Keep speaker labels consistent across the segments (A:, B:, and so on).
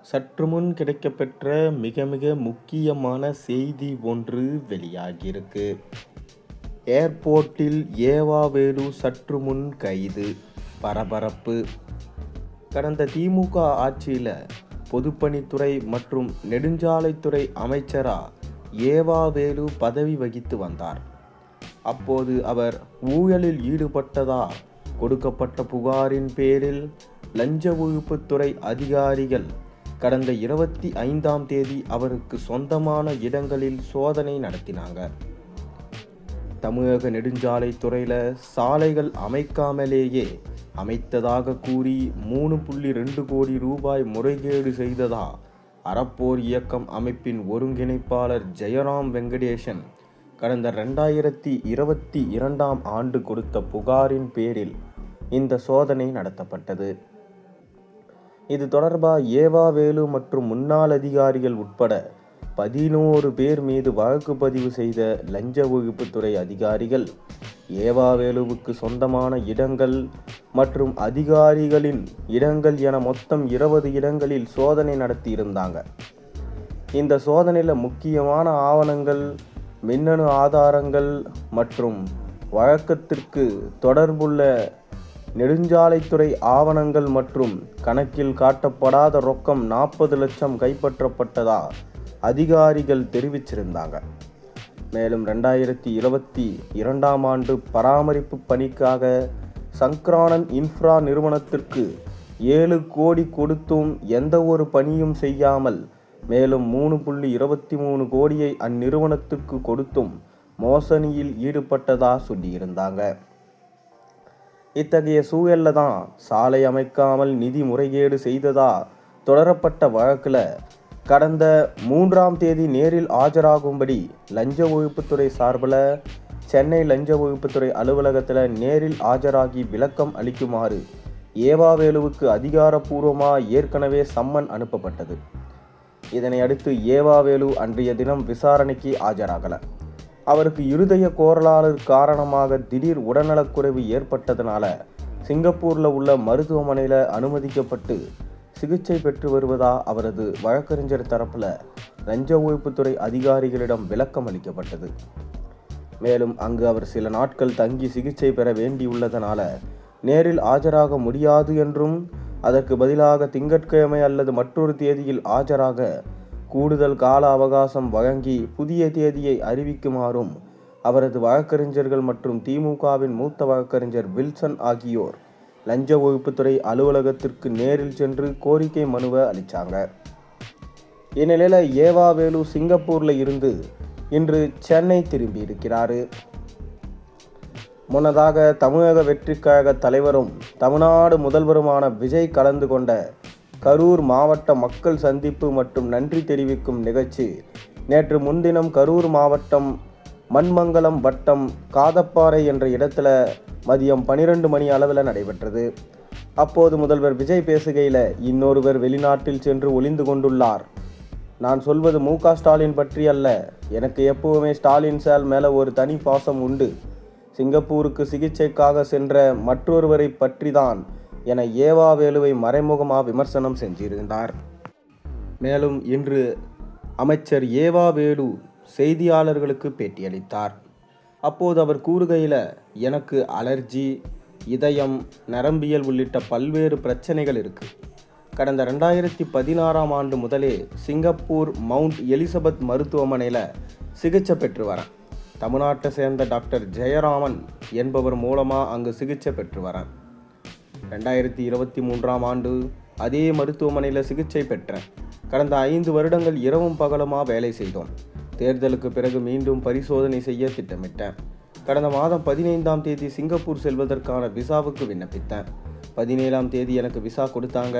A: சற்று முன் கிடைக்கப்பெற்ற மிக மிக முக்கியமான செய்தி ஒன்று வெளியாகியிருக்கு. ஏர்போர்ட்டில் ஏவா வேலு சற்று முன் கைது, பரபரப்பு. கடந்த திமுக ஆட்சியில் பொதுப்பணித்துறை மற்றும் நெடுஞ்சாலைத்துறை அமைச்சரா ஏவா வேலு பதவி வகித்து வந்தார். அப்போது அவர் ஊழலில் ஈடுபட்டதா கொடுக்கப்பட்ட புகாரின் பேரில் லஞ்ச ஒழிப்புத்துறை அதிகாரிகள் கடந்த 25ஆம் தேதி அவருக்கு சொந்தமான இடங்களில் சோதனை நடத்தினாங்க. தமிழக நெடுஞ்சாலைத்துறையில் சாலைகள் அமைக்காமலேயே அமைத்ததாக கூறி 3.2 கோடி ரூபாய் முறைகேடு செய்ததா அறப்போர் இயக்கம் அமைப்பின் ஒருங்கிணைப்பாளர் ஜெயராம் வெங்கடேசன் கடந்த 2022ஆம் ஆண்டு கொடுத்த புகாரின் பேரில் இந்த சோதனை நடத்தப்பட்டது. இது தொடர்பாக ஏவா வேலு மற்றும் முன்னாள் அதிகாரிகள் உட்பட 11 பேர் மீது வழக்கு பதிவு செய்த லஞ்ச ஒழிப்புத்துறை அதிகாரிகள் ஏவா வேலுவுக்கு சொந்தமான இடங்கள் மற்றும் அதிகாரிகளின் இடங்கள் என மொத்தம் 20 இடங்களில் சோதனை நடத்தி இருந்தாங்க. இந்த சோதனையில் முக்கியமான ஆவணங்கள், மின்னணு ஆதாரங்கள் மற்றும் வழக்கத்திற்கு தொடர்புள்ள நெடுஞ்சாலைத்துறை ஆவணங்கள் மற்றும் கணக்கில் காட்டப்படாத ரொக்கம் 40 லட்சம் கைப்பற்றப்பட்டதா அதிகாரிகள் தெரிவிச்சிருந்தாங்க. மேலும் 2022ஆம் ஆண்டு பராமரிப்பு பணிக்காக சங்கரானந்த் இன்ஃப்ரா நிறுவனத்திற்கு 7 கோடி கொடுத்தும் எந்த ஒரு பணியும் செய்யாமல் மேலும் 3.23 கோடியை அந்நிறுவனத்திற்கு கொடுத்தும் மோசடியில் ஈடுபட்டதா சொல்லியிருந்தாங்க. இத்தகைய சூழல்ல தான் சாலை அமைக்காமல் நிதி முறைகேடு செய்ததா தொடரப்பட்ட வழக்கில் கடந்த 3ஆம் தேதி நேரில் ஆஜராகும்படி லஞ்ச ஒழிப்புத்துறை சார்பில் சென்னை லஞ்ச ஒழிப்புத்துறை அலுவலகத்தில் நேரில் ஆஜராகி விளக்கம் அளிக்குமாறு ஏவா வேலுவுக்கு அதிகாரப்பூர்வமாக ஏற்கனவே சம்மன் அனுப்பப்பட்டது. இதனை அடுத்து ஏவா வேலு அன்றைய தினம் விசாரணைக்கு ஆஜராகல. அவருக்கு இருதய கோளாறு காரணமாக திடீர் உடல்நலக்குறைவு ஏற்பட்டதனால சிங்கப்பூரில் உள்ள மருத்துவமனையில் அனுமதிக்கப்பட்டு சிகிச்சை பெற்று வருவதா அவரது வழக்கறிஞர் தரப்பில் லஞ்ச ஒழிப்புத்துறை அதிகாரிகளிடம் விளக்கம் அளிக்கப்பட்டது. மேலும் அங்கு அவர் சில நாட்கள் தங்கி சிகிச்சை பெற வேண்டியுள்ளதனால நேரில் ஆஜராக முடியாது என்றும் அதற்கு பதிலாக திங்கட்கிழமை அல்லது மற்றொரு தேதியில் ஆஜராக கூடுதல் கால அவகாசம் வழங்கி புதிய தேதியை அறிவிக்குமாறும் அவரது வழக்கறிஞர்கள் மற்றும் திமுகவின் மூத்த வழக்கறிஞர் வில்சன் ஆகியோர் லஞ்ச ஒழிப்புத்துறை அலுவலகத்திற்கு நேரில் சென்று கோரிக்கை மனுவை அளித்தாங்க. இந்நிலையில் ஏவா வேலு சிங்கப்பூரில் இருந்து இன்று சென்னை திரும்பி இருக்கிறாரு. முன்னதாக தமிழக வெற்றிக் கழக தலைவரும் தமிழ்நாடு முதல்வருமான விஜய் கலந்து கொண்ட கரூர் மாவட்ட மக்கள் சந்திப்பு மற்றும் நன்றி தெரிவிக்கும் நிகழ்ச்சி நேற்று முன்தினம் கரூர் மாவட்டம் மண்மங்கலம் வட்டம் காதப்பாறை என்ற இடத்துல மதியம் 12 மணி அளவில் நடைபெற்றது. அப்போது முதல்வர் விஜய் பேசுகையில், இன்னொருவர் வெளிநாட்டில் சென்று ஒளிந்து கொண்டுள்ளார். நான் சொல்வது மு.க. ஸ்டாலின் பற்றி அல்ல. எனக்கு எப்பவுமே ஸ்டாலின் சார் மேலே ஒரு தனி பாசம் உண்டு. சிங்கப்பூருக்கு சிகிச்சைக்காக சென்ற மற்றொருவரை பற்றி தான் என ஏவா வேலுவை மறைமுகமாக விமர்சனம் செஞ்சிருந்தார். மேலும் இன்று அமைச்சர் ஏவா வேலு செய்தியாளர்களுக்கு பேட்டியளித்தார். அப்போது அவர் கூறுகையில், எனக்கு அலர்ஜி, இதயம், நரம்பியல் உள்ளிட்ட பல்வேறு பிரச்சனைகள் இருக்குது. கடந்த 2016ஆம் ஆண்டு முதலே சிங்கப்பூர் மவுண்ட் எலிசபெத் மருத்துவமனையில் சிகிச்சை பெற்று வரேன். தமிழ்நாட்டை சேர்ந்த டாக்டர் ஜெயராமன் என்பவர் மூலமாக அங்கு சிகிச்சை பெற்று வரேன். 2023ஆம் ஆண்டு அதே மருத்துவமனையில் சிகிச்சை பெற்றேன். கடந்த 5 வருடங்கள் இரவும் பகலுமாக வேலை செய்தோம். தேர்தலுக்கு பிறகு மீண்டும் பரிசோதனை செய்ய திட்டமிட்டேன். கடந்த மாதம் 15ஆம் தேதி சிங்கப்பூர் செல்வதற்கான விசாவுக்கு விண்ணப்பித்தேன். 17ஆம் தேதி எனக்கு விசா கொடுத்தாங்க.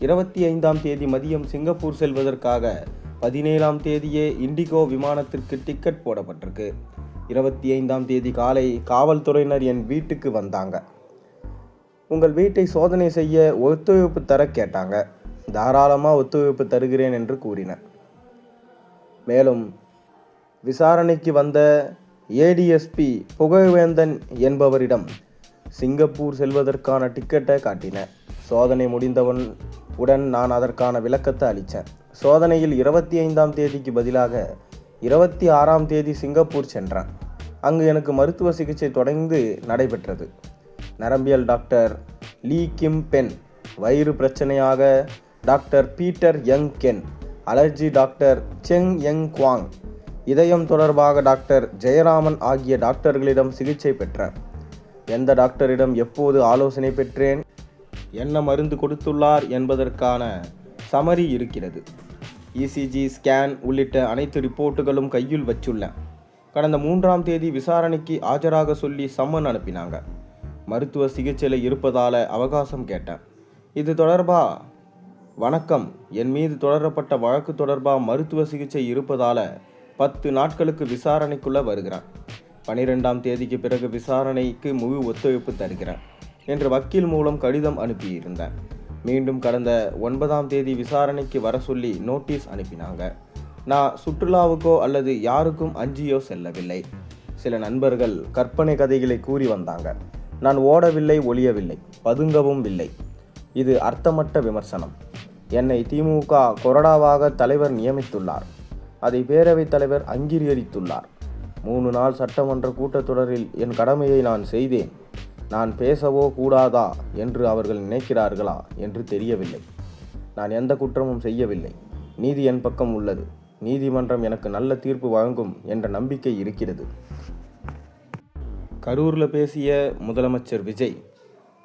A: 25ஆம் தேதி மதியம் சிங்கப்பூர் செல்வதற்காக 17ஆம் தேதியே இண்டிகோ விமானத்திற்கு டிக்கெட் போடப்பட்டிருக்கு. 25ஆம் தேதி காலை காவல்துறையினர் என் வீட்டுக்கு வந்தாங்க. உங்கள் வீட்டை சோதனை செய்ய ஒத்துழைப்பு தர கேட்டாங்க. தாராளமாக ஒத்துழைப்பு தருகிறேன் என்று கூறினர். மேலும் விசாரணைக்கு வந்த ஏடிஎஸ்பி புகழ்வேந்தன் என்பவரிடம் சிங்கப்பூர் செல்வதற்கான டிக்கெட்டை காட்டினேன். சோதனை உடன் நான் அதற்கான விளக்கத்தை அளித்தேன். சோதனையில் 25ஆம் தேதிக்கு பதிலாக 26ஆம் தேதி சிங்கப்பூர் சென்றேன். அங்கு எனக்கு மருத்துவ சிகிச்சை தொடர்ந்து நடைபெற்றது. நரம்பியல் டாக்டர் லீ கிம் பென், வயிறு பிரச்சனையாக doctor Peter Yang Ken, allergy doctor Cheng Yang Kwang, இதயம் தொடர்பாக டாக்டர் ஜெயராமன் ஆகிய டாக்டர்களிடம் சிகிச்சை பெற்றேன். எந்த டாக்டரிடம் எப்போது ஆலோசனை பெற்றேன், என்ன மருந்து கொடுத்துள்ளார் என்பதற்கான சமரி இருக்கிறது. இசிஜி, ஸ்கேன் உள்ளிட்ட அனைத்து ரிப்போர்ட்டுகளும் கையில் வச்சுள்ளேன். கடந்த 3ஆம் தேதி விசாரணைக்கு ஆஜராக சொல்லி சம்மன் அனுப்பினாங்க. மருத்துவ சிகிச்சையில் இருப்பதால் அவகாசம் கேட்டேன். இது தொடர்பாக வணக்கம், என் மீது தொடரப்பட்ட வழக்கு தொடர்பாக மருத்துவ சிகிச்சை இருப்பதால் 10 நாட்களுக்கு விசாரணைக்குள்ளே வருகிறேன். 12ஆம் தேதிக்கு பிறகு விசாரணைக்கு முழு ஒத்துழைப்பு தருகிறேன் என்று வக்கீல் மூலம் கடிதம் அனுப்பியிருந்தேன். மீண்டும் கடந்த 9ஆம் தேதி விசாரணைக்கு வர சொல்லி நோட்டீஸ் அனுப்பினாங்க. நான் சுற்றுலாவுக்கோ அல்லது யாருக்கும் அஞ்சியோ செல்லவில்லை. சில நண்பர்கள் கற்பனை கதைகளை கூறி வந்தாங்க. நான் ஓடவில்லை, ஒளியவில்லை, பதுங்கவும் இல்லை. இது அர்த்தமற்ற விமர்சனம். என்னை திமுக கொறடாவாக தலைவர் நியமித்துள்ளார். அதை பேரவைத் தலைவர் அங்கீகரித்துள்ளார். 3 நாள் சட்டமன்ற கூட்டத்தொடரில் என் கடமையை நான் செய்தேன். நான் பேசவோ கூடாதா என்று அவர்கள் நினைக்கிறார்களா என்று தெரியவில்லை. நான் எந்த குற்றமும் செய்யவில்லை. நீதி என் பக்கம் உள்ளது. நீதிமன்றம் எனக்கு நல்ல தீர்ப்பு வழங்கும் என்ற நம்பிக்கை இருக்கிறது. கரூரில் பேசிய முதலமைச்சர் விஜய்,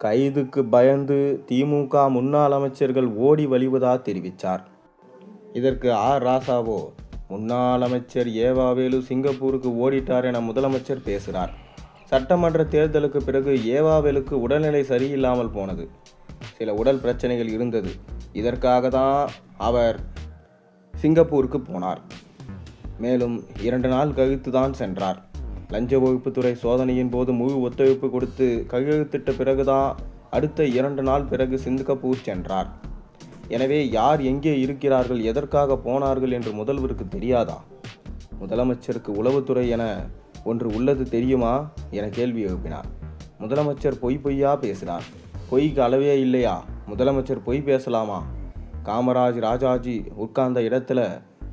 A: கைதுக்கு பயந்து திமுக முன்னாள் அமைச்சர்கள் ஓடி வழிவதா தெரிவித்தார். இதற்கு ராசாவோ, முன்னாள் அமைச்சர் ஏவாவேலு சிங்கப்பூருக்கு ஓடிட்டார் என முதலமைச்சர் பேசுகிறார். சட்டமன்ற தேர்தலுக்கு பிறகு ஏவாவேலுக்கு உடல்நிலை சரியில்லாமல் போனது. சில உடல் பிரச்சனைகள் இருந்தது. இதற்காக தான் அவர் சிங்கப்பூருக்கு போனார். மேலும் 2 நாள் கழித்து தான் சென்றார். லஞ்ச ஒழிப்புத்துறை சோதனையின் போது முழு ஒத்துழைப்பு கொடுத்து கையெழுத்திட்ட பிறகுதான் அடுத்த 2 நாள் பிறகு சிங்கப்பூர் சென்றார். எனவே யார் எங்கே இருக்கிறார்கள், எதற்காக போனார்கள் என்று முதல்வருக்கு தெரியாதா? முதலமைச்சருக்கு உளவுத்துறை என ஒன்று உள்ளது தெரியுமா என கேள்வி எழுப்பினார். முதலமைச்சர் பொய்யா பேசினார். பொய்க்கு அளவே இல்லையா? முதலமைச்சர் பொய் பேசலாமா? காமராஜ், ராஜாஜி உட்கார்ந்த இடத்துல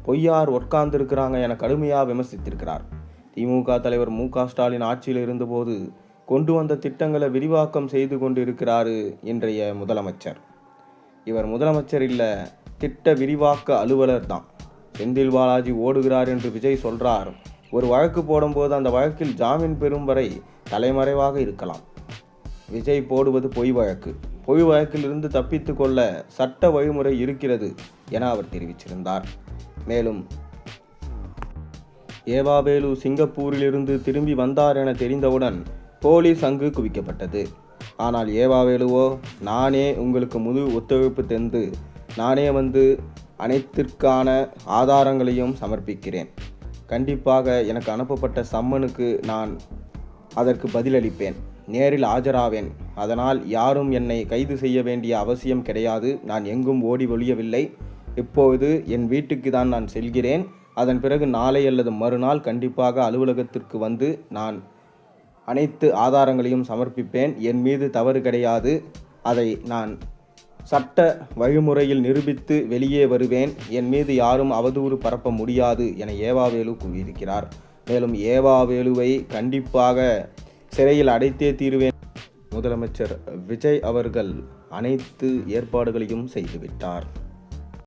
A: பொய்யார் உட்கார்ந்துருக்கிறாங்க என கடுமையாக விமர்சித்திருக்கிறார். திமுக தலைவர் மு.க. ஸ்டாலின் ஆட்சியில் இருந்தபோது கொண்டு வந்த திட்டங்களை விரிவாக்கம் செய்து கொண்டு இருக்கிறாரு இன்றைய முதலமைச்சர். இவர் முதலமைச்சர் இல்லை, திட்ட விரிவாக்க அலுவலர் தான். செந்தில் பாலாஜி ஓடுகிறார் என்று விஜய் சொல்றார். ஒரு வழக்கு போடும்போது அந்த வழக்கில் ஜாமீன் பெறும் வரை தலைமறைவாக இருக்கலாம். விஜய் போடுவது பொய் வழக்கு. பொய் வழக்கிலிருந்து தப்பித்து கொள்ள சட்ட வழிமுறை இருக்கிறது என அவர் தெரிவிச்சிருந்தார். மேலும் ஏவாவேலு சிங்கப்பூரிலிருந்து திரும்பி வந்தார் என தெரிந்தவுடன் போலீஸ் அங்கு குவிக்கப்பட்டது. ஆனால் ஏவாவேலுவோ, நானே உங்களுக்கு முழு ஒத்துழைப்பு தந்து நானே வந்து அனைத்திற்கான ஆதாரங்களையும் சமர்ப்பிக்கிறேன். கண்டிப்பாக எனக்கு அனுப்பப்பட்ட சம்மனுக்கு நான் அதற்கு பதிலளிப்பேன், நேரில் ஆஜராவேன். அதனால் யாரும் என்னை கைது செய்ய வேண்டிய அவசியம் கிடையாது. நான் எங்கும் ஓடி ஒழியவில்லை. இப்போது என் வீட்டுக்கு தான் நான் செல்கிறேன். அதன் பிறகு நாளை அல்லது மறுநாள் கண்டிப்பாக அலுவலகத்திற்கு வந்து நான் அனைத்து ஆதாரங்களையும் சமர்ப்பிப்பேன். என் மீது தவறு கிடையாது. அதை நான் சட்ட வழிமுறையில் நிரூபித்து வெளியே வருவேன். என் மீது யாரும் அவதூறு பரப்ப முடியாது என ஏவாவேலு கூறியிருக்கிறார். மேலும் ஏவாவேலுவை கண்டிப்பாக சிறையில் அடைத்தே தீருவேன். முதலமைச்சர் விஜய் அவர்கள் அனைத்து ஏற்பாடுகளையும் செய்துவிட்டார்.